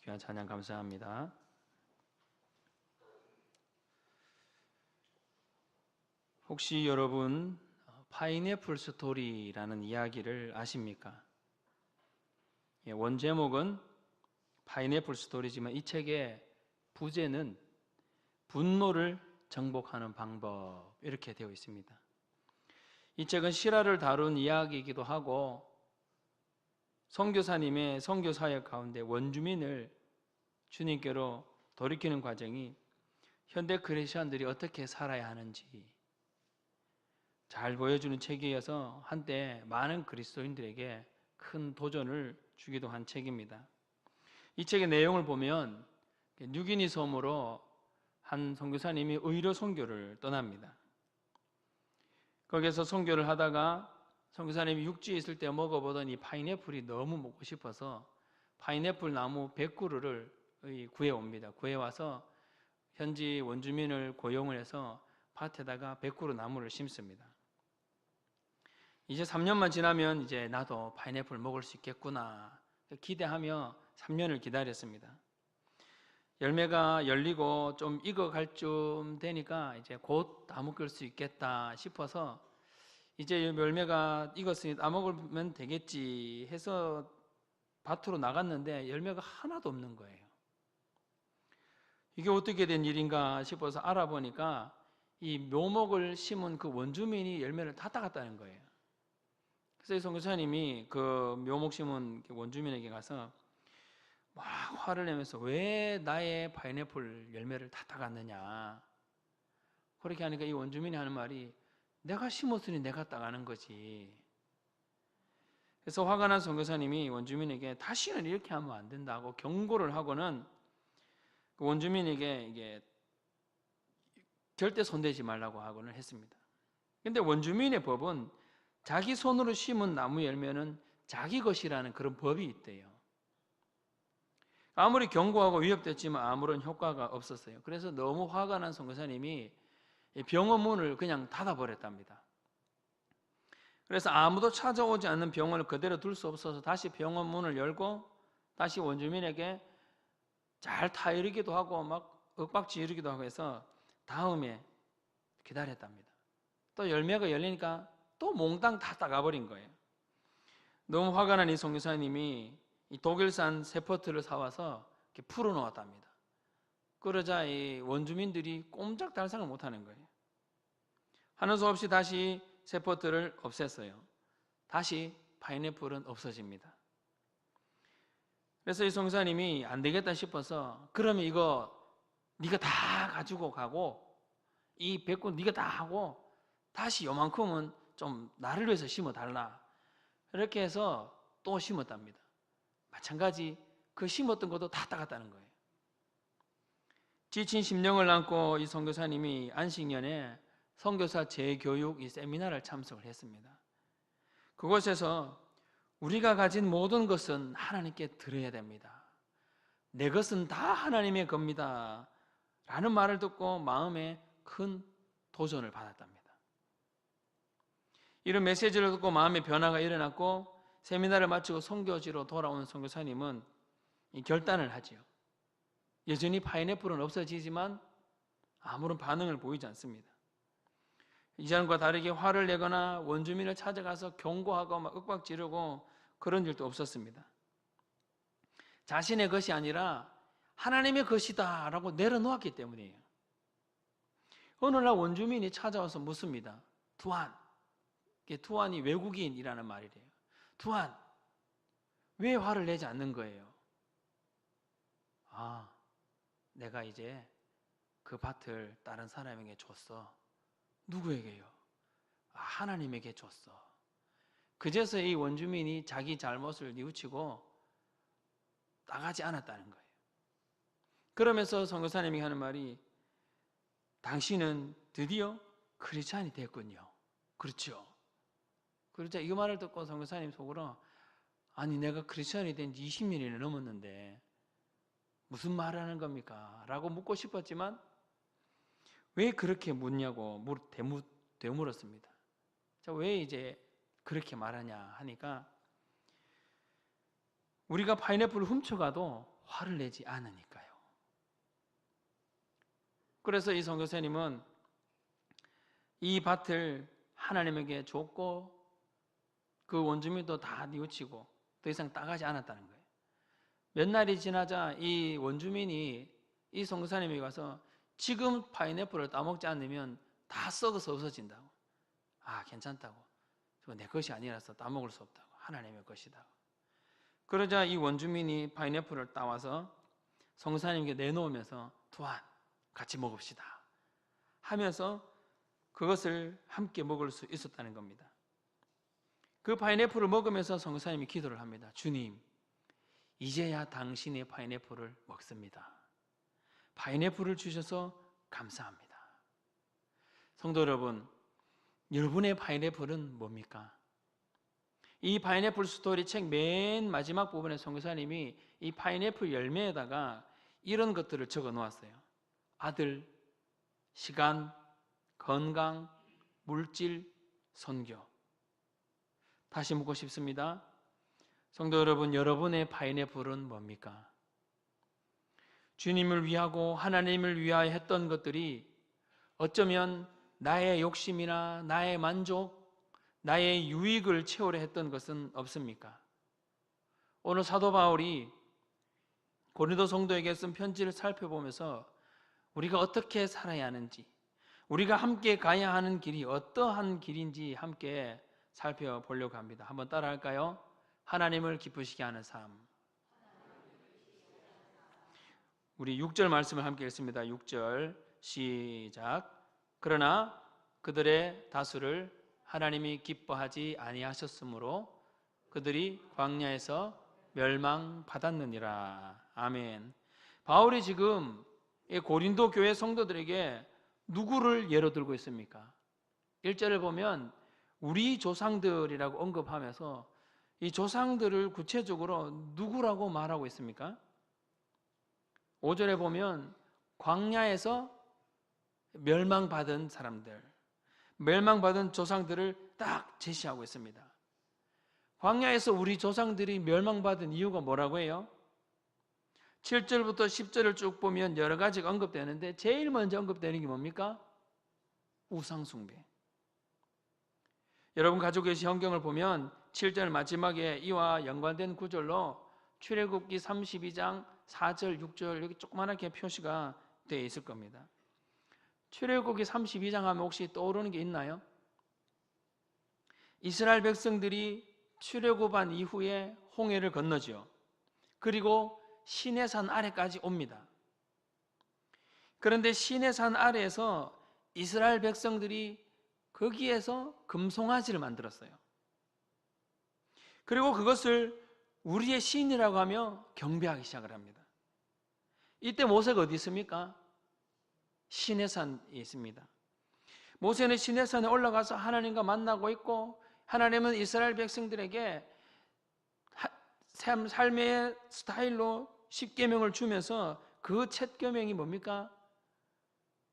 귀한 찬양 감사합니다. 혹시 여러분 파인애플 스토리라는 이야기를 아십니까? 원제목은 파인애플 스토리지만 이 책의 부제는 분노를 정복하는 방법 이렇게 되어 있습니다. 이 책은 실화를 다룬 이야기이기도 하고 선교사님의 선교 사역 가운데 원주민을 주님께로 돌이키는 과정이 현대 크리스천들이 어떻게 살아야 하는지 잘 보여주는 책이어서 한때 많은 그리스도인들에게 큰 도전을 주기도 한 책입니다. 이 책의 내용을 보면 뉴기니 섬으로 한 선교사님이 의료 선교를 떠납니다. 거기서 선교를 하다가 선교사님이 육지에 있을 때 먹어보던 이 파인애플이 너무 먹고 싶어서 파인애플 나무 100그루를 구해옵니다. 구해와서 현지 원주민을 고용을 해서 밭에다가 100그루 나무를 심습니다. 이제 3년만 지나면 이제 나도 파인애플 먹을 수 있겠구나 기대하며 3년을 기다렸습니다. 열매가 열리고 좀 익어갈 쯤 되니까 이제 곧 따먹을 수 있겠다 싶어서 이제 열매가 익었으니 따먹으면 되겠지 해서 밭으로 나갔는데 열매가 하나도 없는 거예요. 이게 어떻게 된 일인가 싶어서 알아보니까 이 묘목을 심은 그 원주민이 열매를 다 따갔다는 거예요. 그래서 이 선교사님이 그 묘목 심은 원주민에게 가서 막 화를 내면서 왜 나의 파인애플 열매를 다 따갔느냐. 그렇게 하니까 이 원주민이 하는 말이 내가 심었으니 내가 따가는 거지. 그래서 화가 난 선교사님이 원주민에게 다시는 이렇게 하면 안 된다고 경고를 하고는 그 원주민에게 이게 절대 손대지 말라고 하고는 했습니다. 근데 원주민의 법은 자기 손으로 심은 나무 열매는 자기 것이라는 그런 법이 있대요. 아무리 경고하고 위협됐지만 아무런 효과가 없었어요. 그래서 너무 화가 난 선교사님이 병원 문을 그냥 닫아버렸답니다. 그래서 아무도 찾아오지 않는 병원을 그대로 둘 수 없어서 다시 병원 문을 열고 다시 원주민에게 잘 타이르기도 하고 막 윽박지르기도 하고 해서 다음에 기다렸답니다. 또 열매가 열리니까 또 몽땅 다 따가버린 거예요. 너무 화가 난 이 선교사님이 이 독일산 세포트를 사와서 이렇게 풀어놓았답니다. 그러자 이 원주민들이 꼼짝달싹을 못하는 거예요. 하는 수 없이 다시 세포트를 없앴어요. 다시 파인애플은 없어집니다. 그래서 이 선교사님이 안 되겠다 싶어서 그러면 이거 네가 다 가지고 가고 이 100군 네가 다 하고 다시 요만큼은 좀 나를 위해서 심어달라. 이렇게 해서 또 심었답니다. 마찬가지 그 심었던 것도 다 따갔다는 거예요. 지친 심령을 안고 이 선교사님이 안식년에 선교사 재교육 이 세미나를 참석을 했습니다. 그곳에서 우리가 가진 모든 것은 하나님께 드려야 됩니다. 내 것은 다 하나님의 겁니다. 라는 말을 듣고 마음에 큰 도전을 받았답니다. 이런 메시지를 듣고 마음의 변화가 일어났고 세미나를 마치고 선교지로 돌아온 선교사님은 결단을 하지요. 여전히 파인애플은 없어지지만 아무런 반응을 보이지 않습니다. 이전과 다르게 화를 내거나 원주민을 찾아가서 경고하고 막 윽박지르고 그런 일도 없었습니다. 자신의 것이 아니라 하나님의 것이다 라고 내려놓았기 때문이에요. 어느 날 원주민이 찾아와서 묻습니다. 두한, 두한이 외국인이라는 말이래요. 두한, 왜 화를 내지 않는 거예요? 아, 내가 이제 그 밭을 다른 사람에게 줬어. 누구에게요? 하나님에게 줬어. 그제서 이 원주민이 자기 잘못을 뉘우치고 나가지 않았다는 거예요. 그러면서 선교사님이 하는 말이 당신은 드디어 크리스찬이 됐군요. 그렇죠. 그러자 이 말을 듣고 선교사님 속으로 아니 내가 크리스찬이 된 지 20년이 넘었는데 무슨 말을 하는 겁니까? 라고 묻고 싶었지만 왜 그렇게 묻냐고 되물었습니다. 자, 왜 이제 그렇게 말하냐 하니까 우리가 파인애플을 훔쳐가도 화를 내지 않으니까요. 그래서 이 선교사님은 이 밭을 하나님에게 줬고 그 원주민도 다 뉘우치고 더 이상 따가지 않았다는 거예요. 몇 날이 지나자 이 원주민이 이 선교사님에게 와서 지금 파인애플을 따먹지 않으면 다 썩어서 없어진다고. 아, 괜찮다고. 저거 내 것이 아니라서 따먹을 수 없다고. 하나님의 것이다. 그러자 이 원주민이 파인애플을 따와서 선교사님께 내놓으면서 또한 같이 먹읍시다 하면서 그것을 함께 먹을 수 있었다는 겁니다. 그 파인애플을 먹으면서 선교사님이 기도를 합니다. 주님, 이제야 당신의 파인애플을 먹습니다. 파인애플을 주셔서 감사합니다. 성도 여러분, 여러분의 파인애플은 뭡니까? 이 파인애플 스토리 책 맨 마지막 부분에 선교사님이 이 파인애플 열매에다가 이런 것들을 적어 놓았어요. 아들, 시간, 건강, 물질, 선교. 다시 묻고 싶습니다. 성도 여러분, 여러분의 파인애플은 뭡니까? 주님을 위하고 하나님을 위하여 했던 것들이 어쩌면 나의 욕심이나 나의 만족, 나의 유익을 채우려 했던 것은 없습니까? 오늘 사도 바울이 고린도 성도에게 쓴 편지를 살펴보면서 우리가 어떻게 살아야 하는지, 우리가 함께 가야 하는 길이 어떠한 길인지 함께 살펴보려고 합니다. 한번 따라할까요? 하나님을 기쁘시게 하는 삶. 우리 6절 말씀을 함께 읽습니다. 6절 시작. 그러나 그들의 다수를 하나님이 기뻐하지 아니하셨으므로 그들이 광야에서 멸망받았느니라. 아멘. 바울이 지금 고린도 교회 성도들에게 누구를 예로 들고 있습니까? 1절을 보면 우리 조상들이라고 언급하면서 이 조상들을 구체적으로 누구라고 말하고 있습니까? 5절에 보면 광야에서 멸망받은 사람들, 멸망받은 조상들을 딱 제시하고 있습니다. 광야에서 우리 조상들이 멸망받은 이유가 뭐라고 해요? 7절부터 10절을 쭉 보면 여러 가지가 언급되는데 제일 먼저 언급되는 게 뭡니까? 우상숭배. 여러분 가지고 계신 성경을 보면 7절 마지막에 이와 연관된 구절로 출애굽기 32장 4절, 6절 여기 조그맣게 표시가 되어 있을 겁니다. 출애굽기 32장 하면 혹시 떠오르는 게 있나요? 이스라엘 백성들이 출애굽한 이후에 홍해를 건너지요. 그리고 시내산 아래까지 옵니다. 그런데 시내산 아래에서 이스라엘 백성들이 거기에서 금송아지를 만들었어요. 그리고 그것을 우리의 신이라고 하며 경배하기 시작을 합니다. 이때 모세가 어디 있습니까? 시내산에 있습니다. 모세는 시내산에 올라가서 하나님과 만나고 있고 하나님은 이스라엘 백성들에게 삶의 스타일로 10계명을 주면서 그 첫 계명이 뭡니까?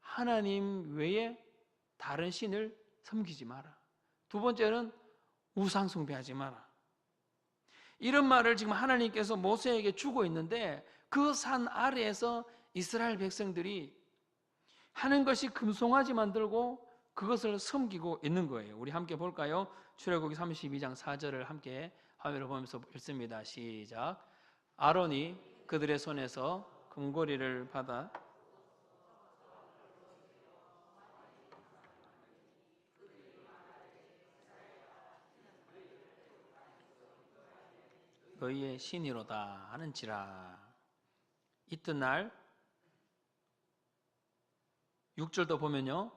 하나님 외에 다른 신을 섬기지 마라. 두 번째는 우상 숭배하지 마라. 이런 말을 지금 하나님께서 모세에게 주고 있는데 그 산 아래에서 이스라엘 백성들이 하는 것이 금송아지 만들고 그것을 섬기고 있는 거예요. 우리 함께 볼까요? 출애굽기 32장 4절을 함께 화면을 보면서 읽습니다. 시작. 아론이 그들의 손에서 금고리를 받아 너희의 신이로다 하는지라. 이튿날 6절도 보면요,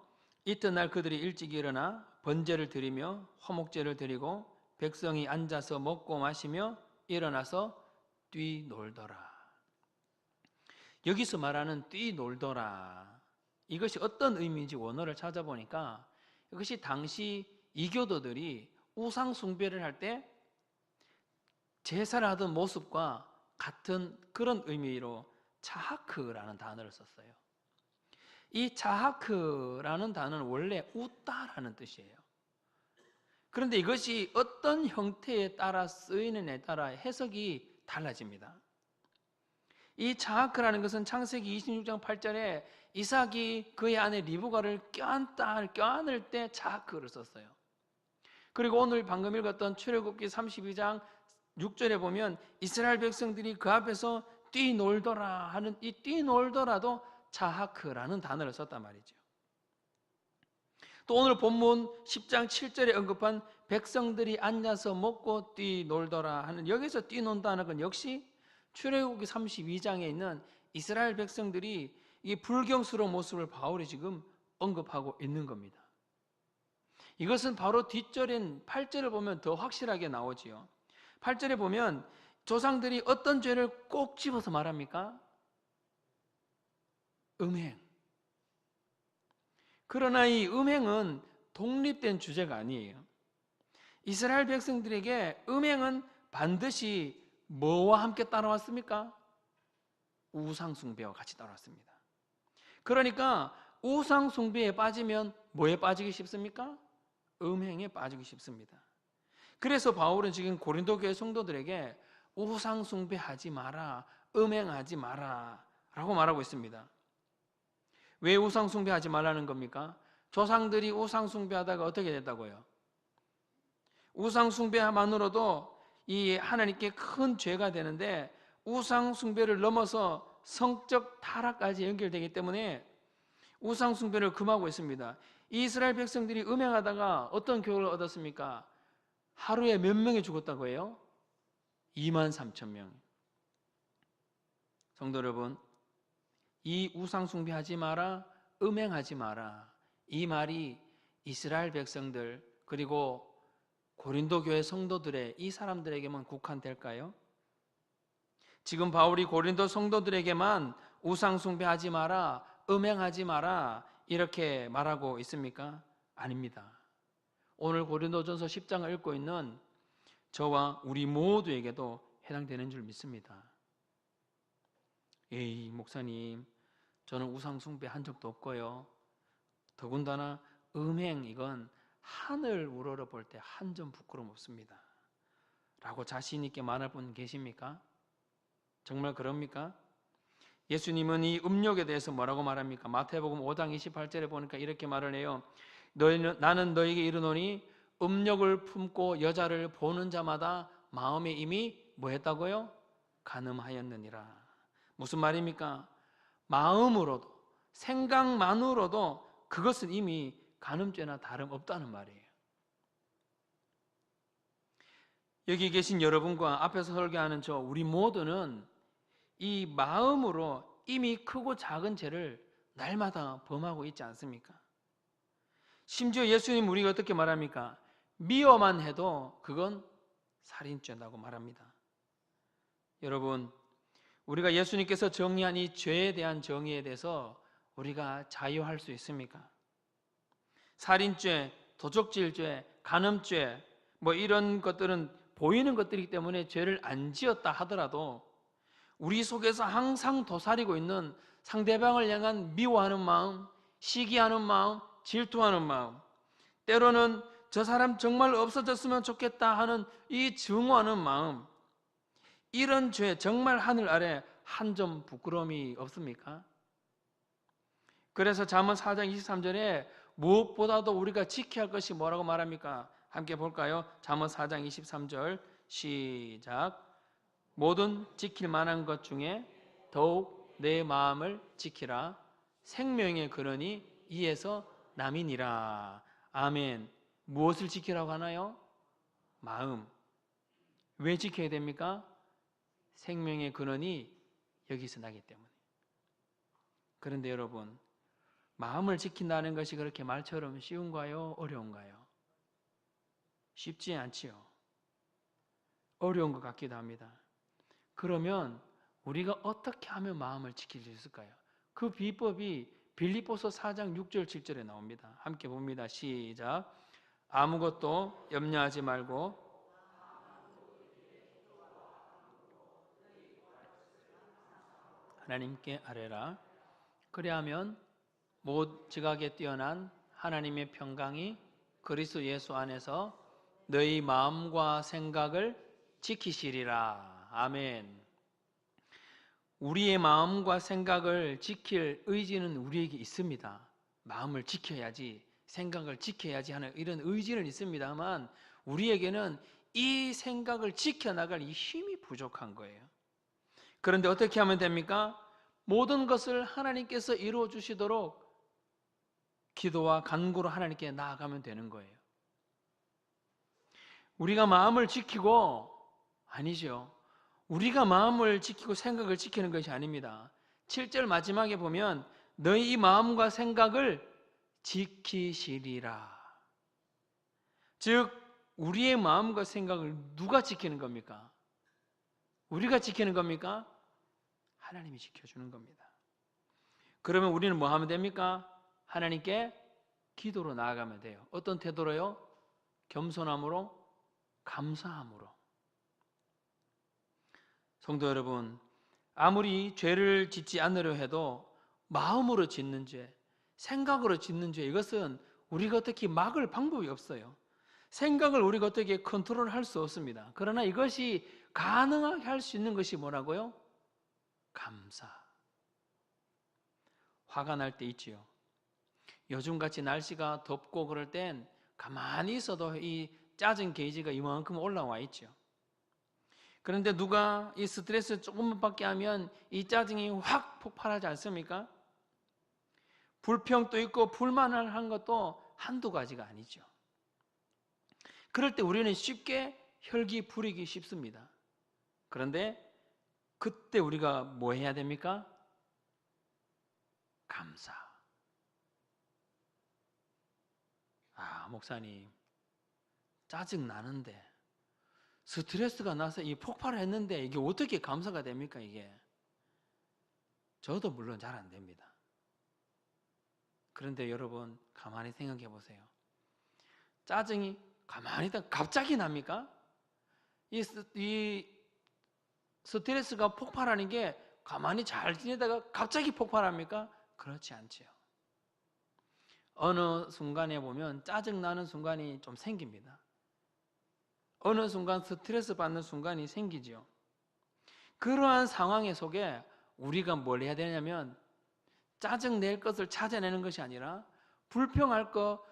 이튿날 그들이 일찍 일어나 번제를 드리며 화목제를 드리고 백성이 앉아서 먹고 마시며 일어나서 뛰놀더라. 여기서 말하는 뛰놀더라, 이것이 어떤 의미인지 원어를 찾아보니까 이것이 당시 이교도들이 우상 숭배를 할 때 제사를 하던 모습과 같은 그런 의미로 차하크라는 단어를 썼어요. 이 차하크라는 단어는 원래 웃다라는 뜻이에요. 그런데 이것이 어떤 형태에 따라 쓰이느냐에 따라 해석이 달라집니다. 이 자하크라는 것은 창세기 26장 8절에 이삭이 그의 아내 리브가를 껴안을 때 자하크를 썼어요. 그리고 오늘 방금 읽었던 출애굽기 32장 6절에 보면 이스라엘 백성들이 그 앞에서 뛰놀더라 하는 이 뛰놀더라도 자하크라는 단어를 썼단 말이죠. 또 오늘 본문 10장 7절에 언급한 백성들이 앉아서 먹고 뛰놀더라 하는 여기서 뛰논다는 건 역시 출애굽기 32장에 있는 이스라엘 백성들이 이 불경스러운 모습을 바울이 지금 언급하고 있는 겁니다. 이것은 바로 뒷절인 8절을 보면 더 확실하게 나오지요. 8절에 보면 조상들이 어떤 죄를 꼭 집어서 말합니까? 음행. 그러나 이 음행은 독립된 주제가 아니에요. 이스라엘 백성들에게 음행은 반드시 뭐와 함께 따라왔습니까? 우상숭배와 같이 따라왔습니다. 그러니까 우상숭배에 빠지면 뭐에 빠지기 쉽습니까? 음행에 빠지기 쉽습니다. 그래서 바울은 지금 고린도 교회 성도들에게 우상숭배하지 마라, 음행하지 마라 라고 말하고 있습니다. 왜 우상숭배하지 말라는 겁니까? 조상들이 우상숭배하다가 어떻게 됐다고요? 우상숭배만으로도 이 하나님께 큰 죄가 되는데 우상숭배를 넘어서 성적 타락까지 연결되기 때문에 우상숭배를 금하고 있습니다. 이스라엘 백성들이 음행하다가 어떤 교훈을 얻었습니까? 하루에 몇 명이 죽었다고 해요? 23,000명. 성도 여러분, 이 우상숭배하지 마라, 음행하지 마라, 이 말이 이스라엘 백성들 그리고 고린도 교회 성도들의 이 사람들에게만 국한될까요? 지금 바울이 고린도 성도들에게만 우상숭배하지 마라, 음행하지 마라 이렇게 말하고 있습니까? 아닙니다. 오늘 고린도전서 10장을 읽고 있는 저와 우리 모두에게도 해당되는 줄 믿습니다. 에이 목사님, 저는 우상숭배 한 적도 없고요. 더군다나 음행 이건 하늘 우러러 볼 때 한 점 부끄럼 없습니다 라고 자신 있게 말할 분 계십니까? 정말 그럽니까? 예수님은 이 음욕에 대해서 뭐라고 말합니까? 마태복음 5장 28절에 보니까 이렇게 말을 해요. 나는 너에게 이르노니 음욕을 품고 여자를 보는 자마다 마음에 이미 뭐 했다고요? 간음하였느니라. 무슨 말입니까? 마음으로도 생각만으로도 그것은 이미 간음죄나 다름없다는 말이에요. 여기 계신 여러분과 앞에서 설교하는 저 우리 모두는 이 마음으로 이미 크고 작은 죄를 날마다 범하고 있지 않습니까? 심지어 예수님 우리가 어떻게 말합니까? 미워만 해도 그건 살인죄라고 말합니다. 여러분, 우리가 예수님께서 정의한 이 죄에 대한 정의에 대해서 우리가 자유할 수 있습니까? 살인죄, 도적질죄, 간음죄 뭐 이런 것들은 보이는 것들이기 때문에 죄를 안 지었다 하더라도 우리 속에서 항상 도사리고 있는 상대방을 향한 미워하는 마음, 시기하는 마음, 질투하는 마음, 때로는 저 사람 정말 없어졌으면 좋겠다 하는 이 증오하는 마음, 이런 죄 정말 하늘 아래 한 점 부끄러움이 없습니까? 그래서 잠언 4장 23절에 무엇보다도 우리가 지켜야 할 것이 뭐라고 말합니까? 함께 볼까요? 잠언 4장 23절 시작. 모든 지킬 만한 것 중에 더욱 내 마음을 지키라. 생명의 근원이 이에서 남이니라. 아멘. 무엇을 지키라고 하나요? 마음. 왜 지켜야 됩니까? 생명의 근원이 여기서 나기 때문에. 그런데 여러분, 마음을 지킨다는 것이 그렇게 말처럼 쉬운가요? 어려운가요? 쉽지 않지요. 어려운 것 같기도 합니다. 그러면 우리가 어떻게 하면 마음을 지킬 수 있을까요? 그 비법이 빌립보서 4장 6절 7절에 나옵니다. 함께 봅니다. 시작. 아무것도 염려하지 말고 하나님께 아뢰라. 그리하면 못 지각에 뛰어난 하나님의 평강이 그리스도 예수 안에서 너희 마음과 생각을 지키시리라. 아멘. 우리의 마음과 생각을 지킬 의지는 우리에게 있습니다. 마음을 지켜야지, 생각을 지켜야지 하는 이런 의지는 있습니다만 우리에게는 이 생각을 지켜나갈 이 힘이 부족한 거예요. 그런데 어떻게 하면 됩니까? 모든 것을 하나님께서 이루어 주시도록 기도와 간구로 하나님께 나아가면 되는 거예요. 우리가 마음을 지키고, 아니죠. 우리가 마음을 지키고 생각을 지키는 것이 아닙니다. 7절 마지막에 보면 너희 이 마음과 생각을 지키시리라. 즉 우리의 마음과 생각을 누가 지키는 겁니까? 우리가 지키는 겁니까? 하나님이 지켜주는 겁니다. 그러면 우리는 뭐 하면 됩니까? 하나님께 기도로 나아가면 돼요. 어떤 태도로요? 겸손함으로, 감사함으로. 성도 여러분, 아무리 죄를 짓지 않으려 해도 마음으로 짓는 죄, 생각으로 짓는 죄, 이것은 우리가 어떻게 막을 방법이 없어요. 생각을 우리가 어떻게 컨트롤할 수 없습니다. 그러나 이것이 가능하게 할 수 있는 것이 뭐라고요? 감사. 화가 날 때 있지요. 요즘같이 날씨가 덥고 그럴 땐 가만히 있어도 이 짜증 게이지가 이만큼 올라와 있죠. 그런데 누가 이 스트레스 조금만 받게 하면 이 짜증이 확 폭발하지 않습니까? 불평도 있고 불만을 한 것도 한두 가지가 아니죠. 그럴 때 우리는 쉽게 혈기 부리기 쉽습니다. 그런데 그때 우리가 뭐 해야 됩니까? 감사. 목사님, 짜증 나는데 스트레스가 나서 이 폭발을 했는데 이게 어떻게 감사가 됩니까? 이게 저도 물론 잘 안 됩니다. 그런데 여러분 가만히 생각해 보세요. 짜증이 가만히 있다 갑자기 납니까? 이 스트레스가 폭발하는 게 가만히 잘 지내다가 갑자기 폭발합니까? 그렇지 않지요. 어느 순간에 보면 짜증나는 순간이 좀 생깁니다. 어느 순간 스트레스 받는 순간이 생기죠. 그러한 상황의 속에 우리가 뭘 해야 되냐면 짜증 낼 것을 찾아내는 것이 아니라 불평할 것,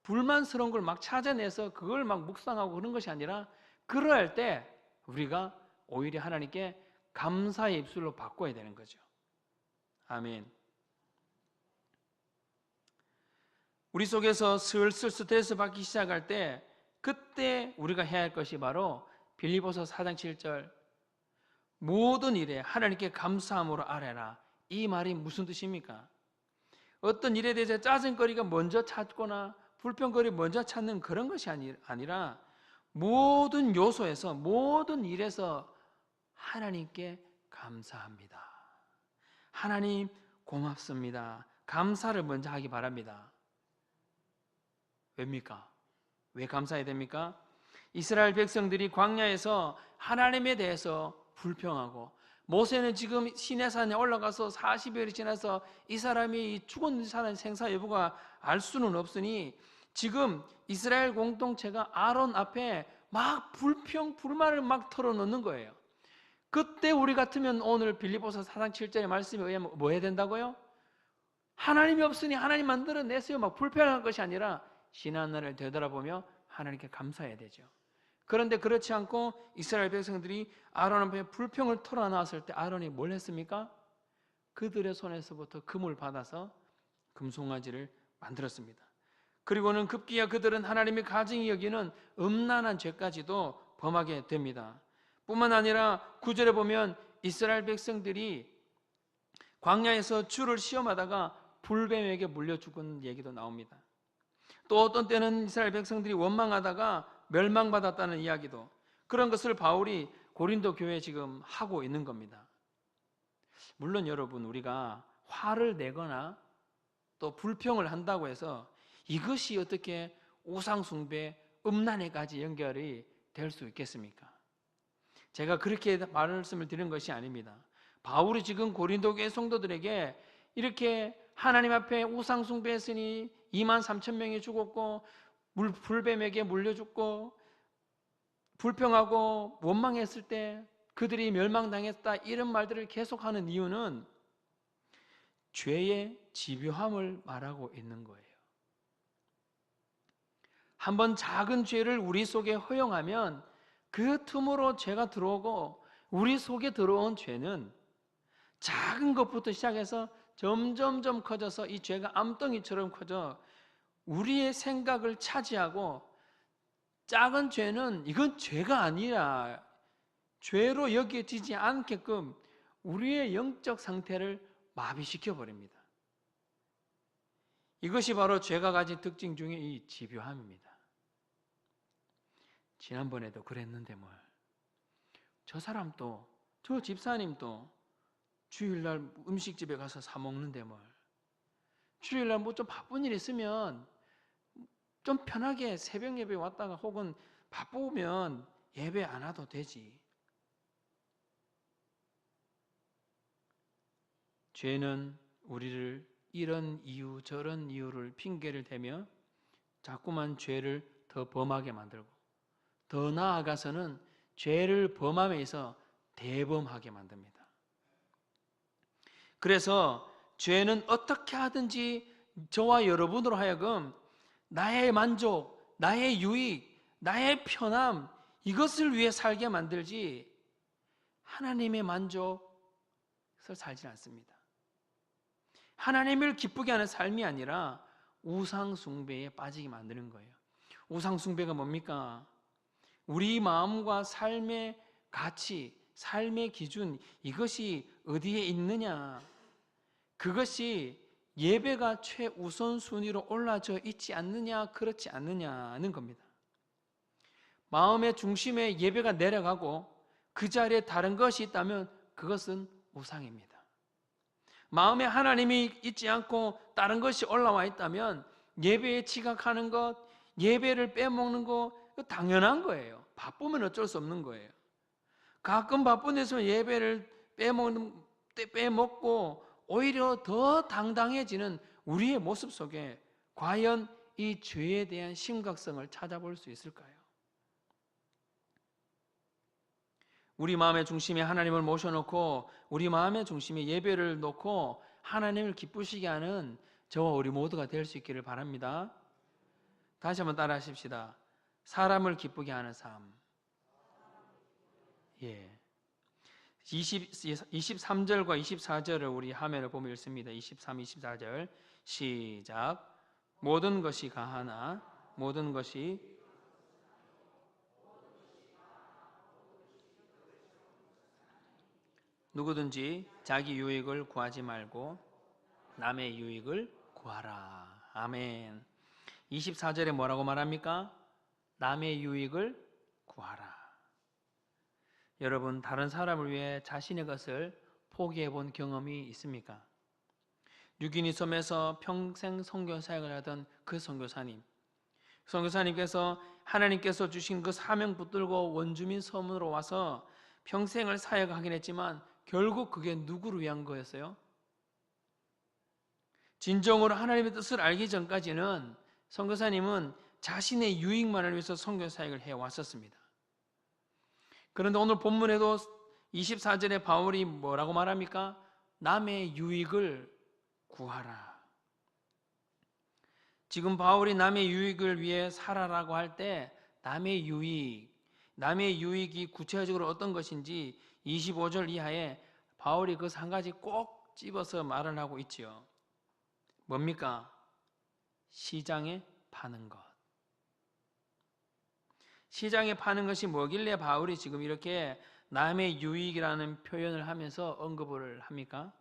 불만스러운 걸 막 찾아내서 그걸 막 묵상하고 그런 것이 아니라 그럴 때 우리가 오히려 하나님께 감사의 입술로 바꿔야 되는 거죠. 아멘. 우리 속에서 슬슬 스트레스 받기 시작할 때 그때 우리가 해야 할 것이 바로 빌립보서 4장 7절 모든 일에 하나님께 감사함으로 아뢰라. 이 말이 무슨 뜻입니까? 어떤 일에 대해서 짜증거리가 먼저 찾거나 불평거리 먼저 찾는 그런 것이 아니라 모든 요소에서 모든 일에서 하나님께 감사합니다. 하나님 고맙습니다. 감사를 먼저 하기 바랍니다. 왜입니까? 왜 감사해야 됩니까? 이스라엘 백성들이 광야에서 하나님에 대해서 불평하고 모세는 지금 시내산에 올라가서 40여일이 지나서 이 사람이 죽은 사람의 생사 여부가 알 수는 없으니 지금 이스라엘 공동체가 아론 앞에 막 불만을 막 털어놓는 거예요. 그때 우리 같으면 오늘 빌립보서 4장 7절의 말씀에 의하면 뭐 해야 된다고요? 하나님이 없으니 하나님 만들어내세요 막 불평할 것이 아니라 신하늘을 되돌아보며 하나님께 감사해야 되죠. 그런데 그렇지 않고 이스라엘 백성들이 아론 앞에 불평을 털어놨을 때 아론이 뭘 했습니까? 그들의 손에서부터 금을 받아서 금송아지를 만들었습니다. 그리고는 급기야 그들은 하나님의 가증히 여기는 음란한 죄까지도 범하게 됩니다. 뿐만 아니라 9절에 보면 이스라엘 백성들이 광야에서 주를 시험하다가 불뱀에게 물려 죽은 얘기도 나옵니다. 또 어떤 때는 이스라엘 백성들이 원망하다가 멸망받았다는 이야기도, 그런 것을 바울이 고린도 교회에 지금 하고 있는 겁니다. 물론 여러분, 우리가 화를 내거나 또 불평을 한다고 해서 이것이 어떻게 우상숭배, 음란에까지 연결이 될 수 있겠습니까? 제가 그렇게 말씀을 드린 것이 아닙니다. 바울이 지금 고린도 교회 성도들에게 이렇게 하나님 앞에 우상숭배했으니 23,000명이 죽었고 불뱀에게 물려 죽고 불평하고 원망했을 때 그들이 멸망당했다 이런 말들을 계속하는 이유는 죄의 집요함을 말하고 있는 거예요. 한번 작은 죄를 우리 속에 허용하면 그 틈으로 죄가 들어오고 우리 속에 들어온 죄는 작은 것부터 시작해서 점점점 커져서 이 죄가 암덩이처럼 커져 우리의 생각을 차지하고 작은 죄는 이건 죄가 아니라 죄로 여겨지지 않게끔 우리의 영적 상태를 마비시켜 버립니다. 이것이 바로 죄가 가진 특징 중에 이 집요함입니다. 지난번에도 그랬는데 뭘. 저 사람도 저 집사님도 주일날 음식집에 가서 사 먹는데 뭘. 주일날 뭐 좀 바쁜 일 있으면 좀 편하게 새벽 예배 왔다가 혹은 바쁘면 예배 안 와도 되지. 죄는 우리를 이런 이유 저런 이유를 핑계를 대며 자꾸만 죄를 더 범하게 만들고 더 나아가서는 죄를 범함에서 대범하게 만듭니다. 그래서 죄는 어떻게 하든지 저와 여러분으로 하여금 나의 만족, 나의 유익, 나의 편함 이것을 위해 살게 만들지 하나님의 만족을 살지 않습니다. 하나님을 기쁘게 하는 삶이 아니라 우상 숭배에 빠지게 만드는 거예요. 우상 숭배가 뭡니까? 우리 마음과 삶의 가치, 삶의 기준 이것이 어디에 있느냐? 그것이 예배가 최우선순위로 올라져 있지 않느냐, 그렇지 않느냐는 겁니다. 마음의 중심에 예배가 내려가고 그 자리에 다른 것이 있다면 그것은 우상입니다. 마음에 하나님이 있지 않고 다른 것이 올라와 있다면 예배에 지각하는 것, 예배를 빼먹는 것 당연한 거예요. 바쁘면 어쩔 수 없는 거예요. 가끔 바쁜 데서 예배를 빼먹고 오히려 더 당당해지는 우리의 모습 속에 과연 이 죄에 대한 심각성을 찾아볼 수 있을까요? 우리 마음의 중심에 하나님을 모셔놓고 우리 마음의 중심에 예배를 놓고 하나님을 기쁘시게 하는 저와 우리 모두가 될 수 있기를 바랍니다. 다시 한번 따라 하십시다. 사람을 기쁘게 하는 삶. 예. 23절과 24절을 우리 화면을 보면 읽습니다. 23, 24절 시작. 모든 것이 가하나 모든 것이 누구든지 자기 유익을 구하지 말고 남의 유익을 구하라. 아멘. 24절에 뭐라고 말합니까? 남의 유익을 구하라. 여러분 다른 사람을 위해 자신의 것을 포기해 본 경험이 있습니까? 유기니 섬에서 평생 선교 사역을 하던 그 선교사님께서 하나님께서 주신 그 사명 붙들고 원주민 섬으로 와서 평생을 사역하긴 했지만 결국 그게 누구를 위한 거였어요? 진정으로 하나님의 뜻을 알기 전까지는 선교사님은 자신의 유익만을 위해서 선교 사역을 해왔었습니다. 그런데 오늘 본문에도 24절에 바울이 뭐라고 말합니까? 남의 유익을 구하라. 지금 바울이 남의 유익을 위해 살아라고 할 때 남의 유익이 구체적으로 어떤 것인지 25절 이하에 바울이 그 한 가지 꼭 집어서 말을 하고 있지요. 뭡니까? 시장에 파는 것. 시장에 파는 것이 뭐길래 바울이 지금 이렇게 남의 유익이라는 표현을 하면서 언급을 합니까?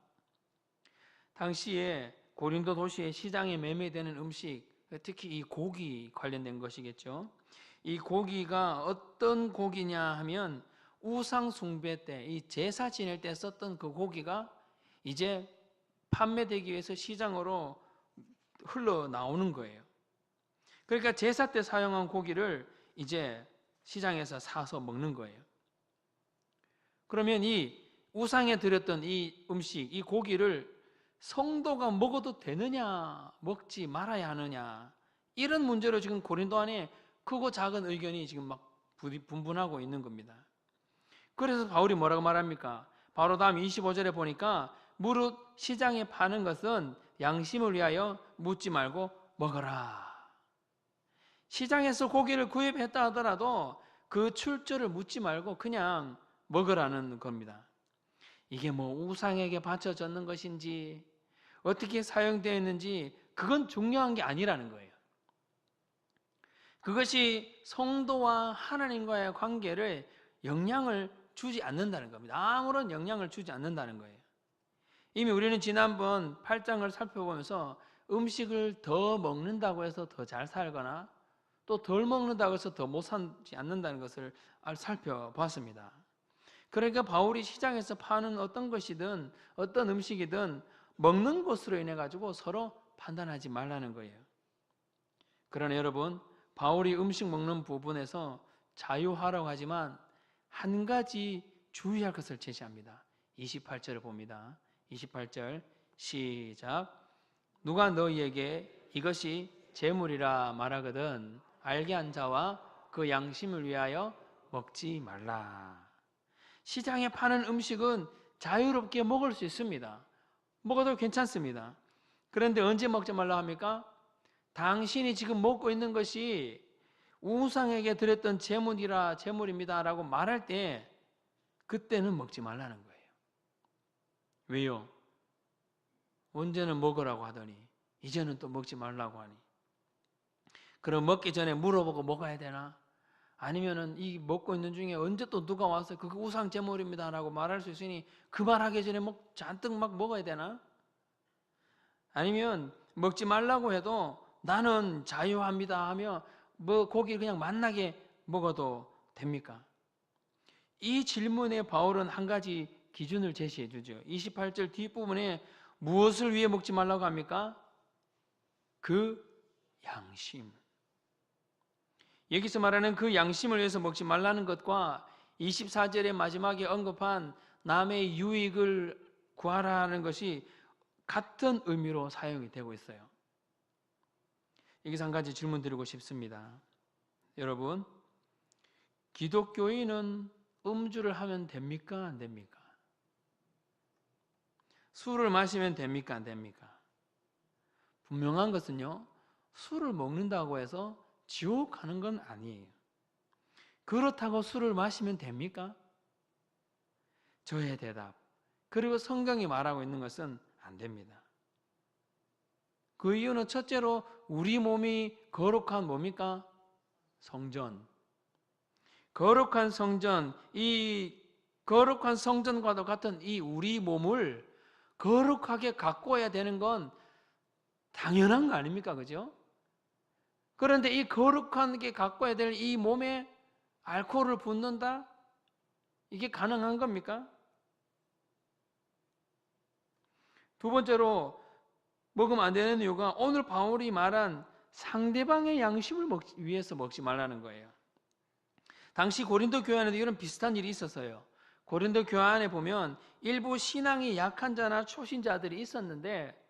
당시에 고린도 도시의 시장에 매매되는 음식, 특히 이 고기 관련된 것이겠죠. 이 고기가 어떤 고기냐 하면 우상 숭배 때, 이 제사 지낼 때 썼던 그 고기가 이제 판매되기 위해서 시장으로 흘러나오는 거예요. 그러니까 제사 때 사용한 고기를 이제 시장에서 사서 먹는 거예요. 그러면 이 우상에 드렸던 이 음식, 이 고기를 성도가 먹어도 되느냐, 먹지 말아야 하느냐, 이런 문제로 지금 고린도 안에 크고 작은 의견이 지금 막 분분하고 있는 겁니다. 그래서 바울이 뭐라고 말합니까? 바로 다음 25절에 보니까 무릇 시장에 파는 것은 양심을 위하여 묻지 말고 먹어라. 시장에서 고기를 구입했다 하더라도 그 출처를 묻지 말고 그냥 먹으라는 겁니다. 이게 뭐 우상에게 바쳐졌는 것인지 어떻게 사용되어 있는지 그건 중요한 게 아니라는 거예요. 그것이 성도와 하나님과의 관계를 영향을 주지 않는다는 겁니다. 아무런 영향을 주지 않는다는 거예요. 이미 우리는 지난번 8장을 살펴보면서 음식을 더 먹는다고 해서 더 잘 살거나 또 덜 먹는다고 해서 더 못 살지 않는다는 것을 살펴봤습니다. 그러니까 바울이 시장에서 파는 어떤 것이든 어떤 음식이든 먹는 것으로 인해 가지고 서로 판단하지 말라는 거예요. 그러나 여러분, 바울이 음식 먹는 부분에서 자유하라고 하지만 한 가지 주의할 것을 제시합니다. 28절을 봅니다. 28절 시작. 누가 너희에게 이것이 재물이라 말하거든 알게 한 자와 그 양심을 위하여 먹지 말라. 시장에 파는 음식은 자유롭게 먹을 수 있습니다. 먹어도 괜찮습니다. 그런데 언제 먹지 말라 합니까? 당신이 지금 먹고 있는 것이 우상에게 드렸던 재물입니다 라고 말할 때 그때는 먹지 말라는 거예요. 왜요? 언제는 먹으라고 하더니 이제는 또 먹지 말라고 하니. 그럼 먹기 전에 물어보고 먹어야 되나? 아니면은 이 먹고 있는 중에 언제 또 누가 와서 그거 우상 제물입니다 라고 말할 수 있으니 그 말하기 전에 잔뜩 막 먹어야 되나? 아니면 먹지 말라고 해도 나는 자유합니다 하며 뭐 고기를 그냥 맛나게 먹어도 됩니까? 이 질문에 바울은 한 가지 기준을 제시해 주죠. 28절 뒷부분에 무엇을 위해 먹지 말라고 합니까? 그 양심. 여기서 말하는 그 양심을 위해서 먹지 말라는 것과 24절의 마지막에 언급한 남의 유익을 구하라는 것이 같은 의미로 사용이 되고 있어요. 여기서 한 가지 질문 드리고 싶습니다. 여러분, 기독교인은 음주를 하면 됩니까? 안 됩니까? 술을 마시면 됩니까? 안 됩니까? 분명한 것은요, 술을 먹는다고 해서 지옥 가는 건 아니에요. 그렇다고 술을 마시면 됩니까? 저의 대답. 그리고 성경이 말하고 있는 것은 안 됩니다. 그 이유는 첫째로 우리 몸이 거룩한 뭡니까? 성전. 거룩한 성전, 이 거룩한 성전과도 같은 이 우리 몸을 거룩하게 가꿔야 되는 건 당연한 거 아닙니까? 그죠? 그런데 이 거룩한 게 가꿔야 될 이 몸에 알코올을 붓는다? 이게 가능한 겁니까? 두 번째로 먹으면 안 되는 이유가 오늘 바울이 말한 상대방의 양심을 위해서 먹지 말라는 거예요. 당시 고린도 교회 안에도 이런 비슷한 일이 있었어요. 고린도 교회 안에 보면 일부 신앙이 약한 자나 초신자들이 있었는데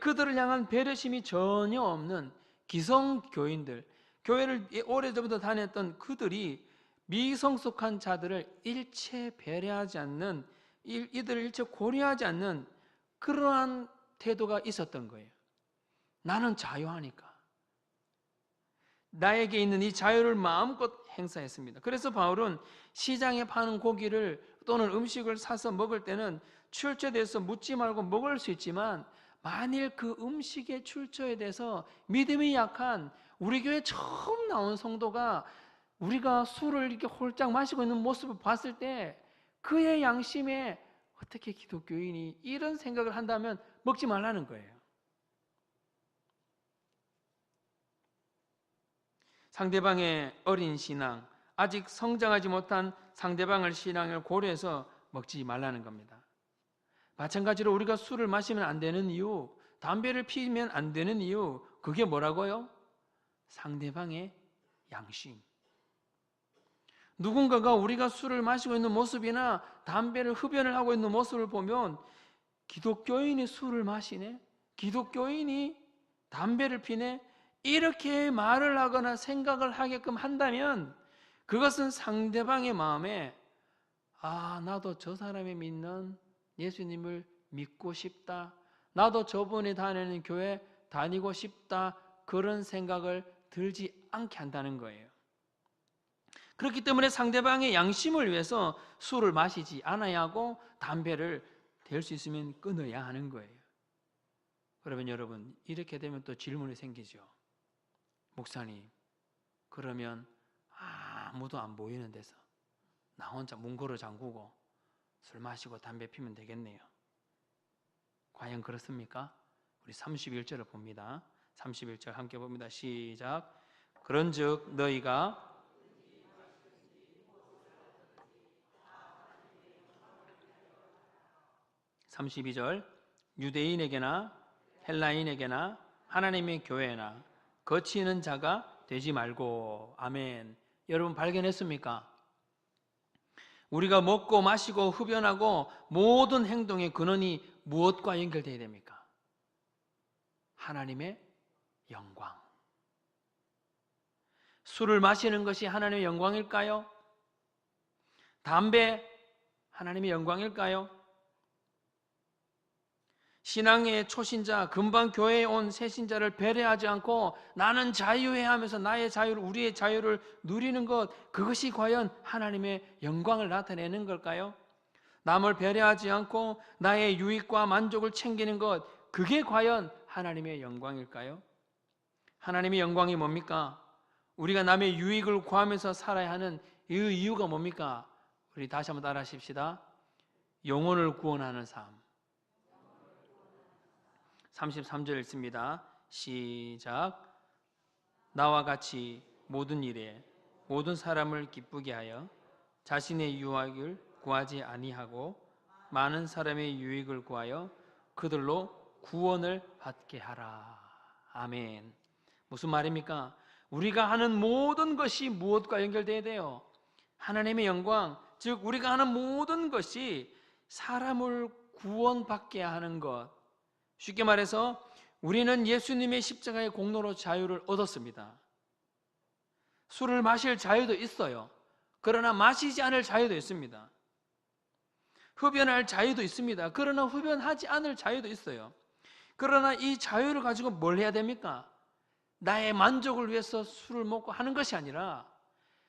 그들을 향한 배려심이 전혀 없는 기성교인들, 교회를 오래전부터 다녔던 그들이 미성숙한 자들을 일체 배려하지 않는, 이들을 일체 고려하지 않는 그러한 태도가 있었던 거예요. 나는 자유하니까. 나에게 있는 이 자유를 마음껏 행사했습니다. 그래서 바울은 시장에 파는 고기를 또는 음식을 사서 먹을 때는 출처에 대해서 묻지 말고 먹을 수 있지만 만일 그 음식의 출처에 대해서 믿음이 약한 우리 교회 처음 나온 성도가 우리가 술을 이렇게 홀짝 마시고 있는 모습을 봤을 때 그의 양심에 어떻게 기독교인이 이런 생각을 한다면 먹지 말라는 거예요. 상대방의 어린 신앙, 아직 성장하지 못한 상대방의 신앙을 고려해서 먹지 말라는 겁니다. 마찬가지로 우리가 술을 마시면 안 되는 이유, 담배를 피우면 안 되는 이유, 그게 뭐라고요? 상대방의 양심. 누군가가 우리가 술을 마시고 있는 모습이나 담배를 흡연을 하고 있는 모습을 보면 기독교인이 술을 마시네? 기독교인이 담배를 피네? 이렇게 말을 하거나 생각을 하게끔 한다면 그것은 상대방의 마음에 나도 저 사람이 믿는 예수님을 믿고 싶다. 나도 저분이 다니는 교회 다니고 싶다. 그런 생각을 들지 않게 한다는 거예요. 그렇기 때문에 상대방의 양심을 위해서 술을 마시지 않아야 하고 담배를 될 수 있으면 끊어야 하는 거예요. 그러면 여러분, 이렇게 되면 또 질문이 생기죠. 목사님, 그러면 아무도 안 보이는 데서 나 혼자 문고를 잠그고 술 마시고 담배 피면 되겠네요. 과연 그렇습니까? 우리 31절을 봅니다. 31절 함께 봅니다. 시작. 그런즉 너희가 32절 유대인에게나 헬라인에게나 하나님의 교회나 거치는 자가 되지 말고. 아멘. 여러분 발견했습니까? 우리가 먹고 마시고 흡연하고 모든 행동의 근원이 무엇과 연결되어야 됩니까? 하나님의 영광. 술을 마시는 것이 하나님의 영광일까요? 담배 하나님의 영광일까요? 신앙의 초신자, 금방 교회에 온 새신자를 배려하지 않고 나는 자유해 하면서 나의 자유를, 우리의 자유를 누리는 것, 그것이 과연 하나님의 영광을 나타내는 걸까요? 남을 배려하지 않고 나의 유익과 만족을 챙기는 것, 그게 과연 하나님의 영광일까요? 하나님의 영광이 뭡니까? 우리가 남의 유익을 구하면서 살아야 하는 이 이유가 뭡니까? 우리 다시 한번 따라 하십시다. 영혼을 구원하는 삶. 33절 읽습니다. 시작. 나와 같이 모든 일에 모든 사람을 기쁘게 하여 자신의 유익을 구하지 아니하고 많은 사람의 유익을 구하여 그들로 구원을 받게 하라. 아멘. 무슨 말입니까? 우리가 하는 모든 것이 무엇과 연결되어야 돼요? 하나님의 영광, 즉 우리가 하는 모든 것이 사람을 구원받게 하는 것. 쉽게 말해서 우리는 예수님의 십자가의 공로로 자유를 얻었습니다. 술을 마실 자유도 있어요. 그러나 마시지 않을 자유도 있습니다. 흡연할 자유도 있습니다. 그러나 흡연하지 않을 자유도 있어요. 그러나 이 자유를 가지고 뭘 해야 됩니까? 나의 만족을 위해서 술을 먹고 하는 것이 아니라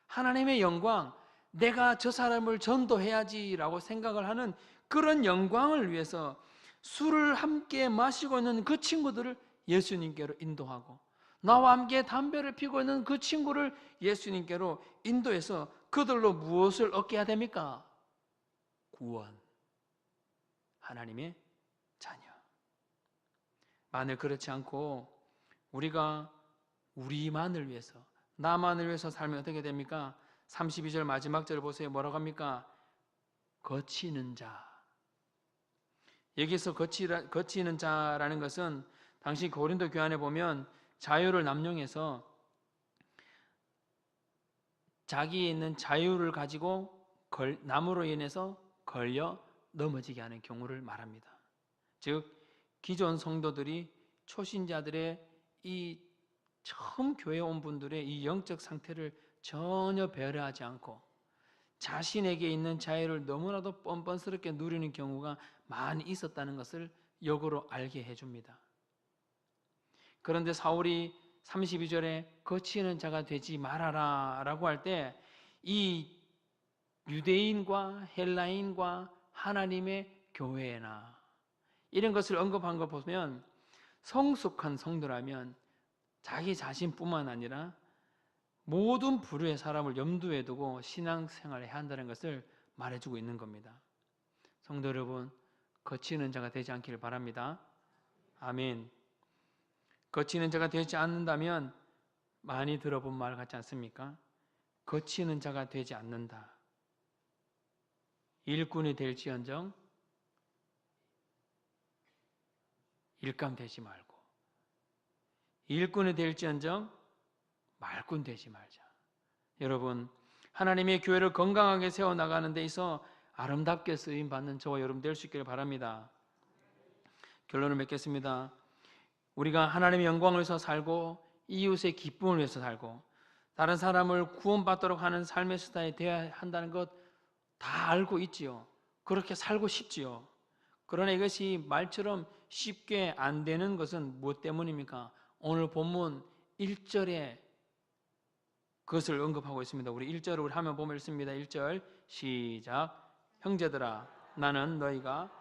하나님의 영광, 내가 저 사람을 전도해야지라고 생각을 하는 그런 영광을 위해서 술을 함께 마시고 있는 그 친구들을 예수님께로 인도하고 나와 함께 담배를 피우고 있는 그 친구를 예수님께로 인도해서 그들로 무엇을 얻게 해야 됩니까? 구원, 하나님의 자녀. 만일 그렇지 않고 우리가 우리만을 위해서, 나만을 위해서 살면 어떻게 됩니까? 32절 마지막 절 보세요. 뭐라고 합니까? 거치는 자. 여기서 거치는 자라는 것은 당시 고린도 교환에 보면 자유를 남용해서 자기에 있는 자유를 가지고 남으로 인해서 걸려 넘어지게 하는 경우를 말합니다. 즉 기존 성도들이 초신자들의 이 처음 교회에 온 분들의 이 영적 상태를 전혀 배려하지 않고 자신에게 있는 자유를 너무나도 뻔뻔스럽게 누리는 경우가 많이 있었다는 것을 역으로 알게 해줍니다. 그런데 사울이 32절에 거치는 자가 되지 말아라 라고 할 때 이 유대인과 헬라인과 하나님의 교회나 이런 것을 언급한 거 보면 성숙한 성도라면 자기 자신뿐만 아니라 모든 부류의 사람을 염두에 두고 신앙생활을 해야 한다는 것을 말해주고 있는 겁니다. 성도 여러분, 거치는 자가 되지 않기를 바랍니다. 아멘. 거치는 자가 되지 않는다면 많이 들어본 말 같지 않습니까? 거치는 자가 되지 않는다. 일꾼이 될지언정 일감 되지 말고, 일꾼이 될지언정 말꾼 되지 말자. 여러분, 하나님의 교회를 건강하게 세워나가는 데 있어 아름답게 쓰임받는 저와 여러분 될 수 있기를 바랍니다. 결론을 맺겠습니다. 우리가 하나님의 영광을 위해서 살고 이웃의 기쁨을 위해서 살고 다른 사람을 구원받도록 하는 삶의 스타일이 되어야 한다는 것 다 알고 있지요. 그렇게 살고 싶지요. 그러나 이것이 말처럼 쉽게 안 되는 것은 무엇 때문입니까? 오늘 본문 1절에 그것을 언급하고 있습니다. 우리 1절을 우리 화면 보면 읽습니다. 1절 시작. 형제들아 나는 너희가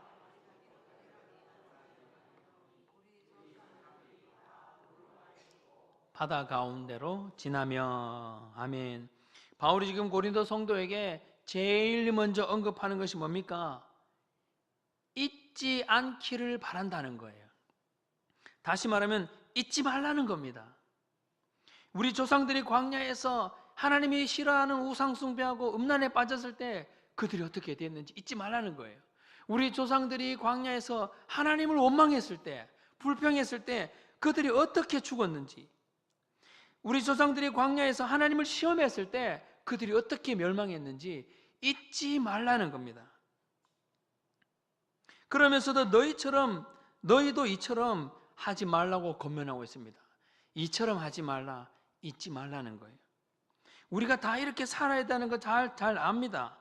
바다 가운데로 지나며. 아멘. 바울이 지금 고린도 성도에게 제일 먼저 언급하는 것이 뭡니까? 잊지 않기를 바란다는 거예요. 다시 말하면 잊지 말라는 겁니다. 우리 조상들이 광야에서 하나님이 싫어하는 우상 숭배하고 음란에 빠졌을 때 그들이 어떻게 됐는지 잊지 말라는 거예요. 우리 조상들이 광야에서 하나님을 원망했을 때, 불평했을 때 그들이 어떻게 죽었는지, 우리 조상들이 광야에서 하나님을 시험했을 때 그들이 어떻게 멸망했는지 잊지 말라는 겁니다. 그러면서도 너희도 이처럼 하지 말라고 권면하고 있습니다. 이처럼 하지 말라, 잊지 말라는 거예요. 우리가 다 이렇게 살아야 되는 거 잘 압니다.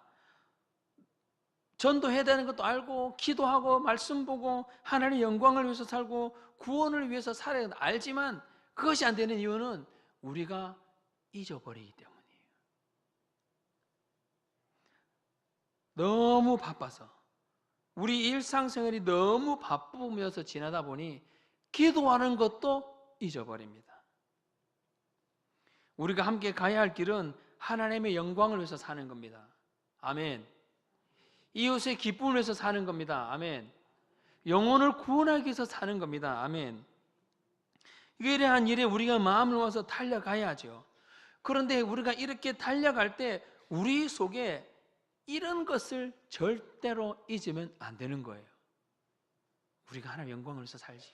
전도해야 되는 것도 알고, 기도하고, 말씀 보고, 하나님의 영광을 위해서 살고, 구원을 위해서 살아야 된다 알지만 그것이 안 되는 이유는 우리가 잊어버리기 때문이에요. 너무 바빠서, 우리 일상생활이 너무 바쁘면서 지나다 보니 기도하는 것도 잊어버립니다. 우리가 함께 가야 할 길은 하나님의 영광을 위해서 사는 겁니다. 아멘. 이웃의 기쁨을 위해서 사는 겁니다. 아멘. 영혼을 구원하기 위해서 사는 겁니다. 아멘. 이러한 일에 우리가 마음을 모아서 달려가야죠. 그런데 우리가 이렇게 달려갈 때 우리 속에 이런 것을 절대로 잊으면 안 되는 거예요. 우리가 하나님의 영광을 위해서 살지.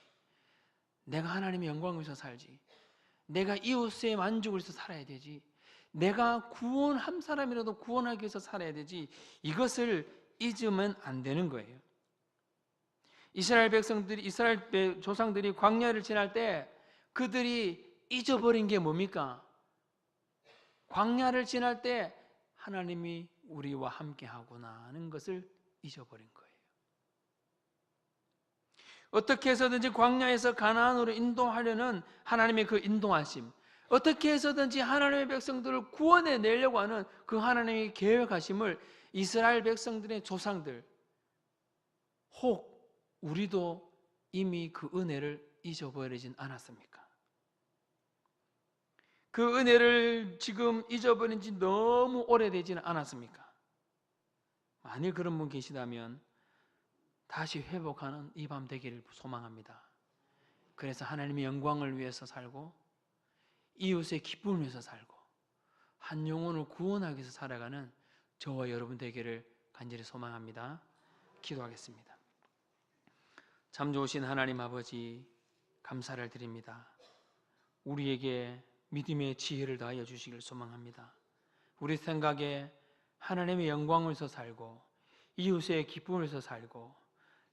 내가 하나님의 영광을 위해서 살지. 내가 이웃의 만족을 위해서 살아야 되지. 내가 구원한 사람이라도 구원하기 위해서 살아야 되지. 이것을 잊으면 안 되는 거예요. 이스라엘 조상들이 광야를 지날 때 그들이 잊어버린 게 뭡니까? 광야를 지날 때 하나님이 우리와 함께 하구나 하는 것을 잊어버린 거예요. 어떻게 해서든지 광야에서 가나안으로 인도하려는 하나님의 그 인도하심, 어떻게 해서든지 하나님의 백성들을 구원해 내려고 하는 그 하나님의 계획하심을 이스라엘 백성들의 조상들, 혹 우리도 이미 그 은혜를 잊어버리진 않았습니까? 그 은혜를 지금 잊어버린 지 너무 오래되지는 않았습니까? 만일 그런 분 계시다면 다시 회복하는 이 밤 되기를 소망합니다. 그래서 하나님의 영광을 위해서 살고 이웃의 기쁨을 위해서 살고 한 영혼을 구원하기 위해서 살아가는 저와 여러분 되기를 간절히 소망합니다. 기도하겠습니다. 참 좋으신 하나님 아버지, 감사를 드립니다. 우리에게 믿음의 지혜를 다하여 주시길 소망합니다. 우리 생각에 하나님의 영광을 위해서 살고 이웃의 기쁨을 위해서 살고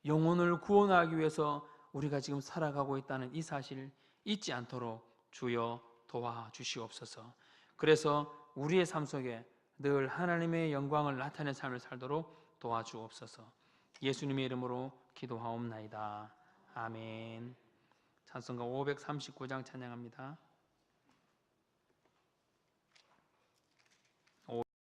영혼을 구원하기 위해서 우리가 지금 살아가고 있다는 이 사실 잊지 않도록 주여 도와주시옵소서. 그래서 우리의 삶 속에 늘 하나님의 영광을 나타내는 삶을 살도록 도와주옵소서. 예수님의 이름으로 기도하옵나이다. 아멘. 찬송가 539장 찬양합니다.